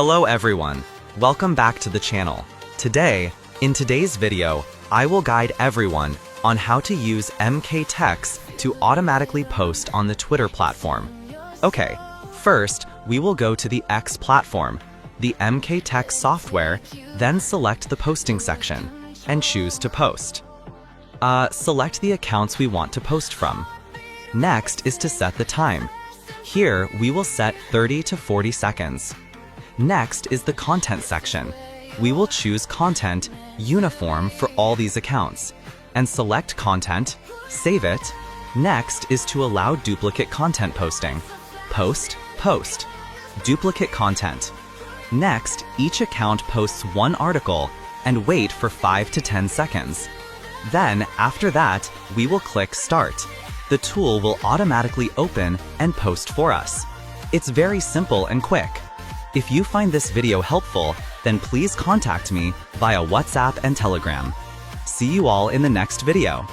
Hello everyone, welcome back to the channel. In today's video, I will guide everyone on how to use MK Text to automatically post on the Twitter platform. Okay, first we will go to the X platform, the MK Text software, then select the posting section and choose to post. Select the accounts we want to post from. Next is to set the time. Here we will set 30 to 40 seconds. Next is the content section. We will choose content uniform for all these accounts and select content, save it. Next is to allow duplicate content posting. Post. Duplicate content. Next, each account posts one article and wait for 5 to 10 seconds. Then, after that, we will click Start. The tool will automatically open and post for us. It's very simple and quick. If you find this video helpful, then please contact me via WhatsApp and Telegram. See you all in the next video.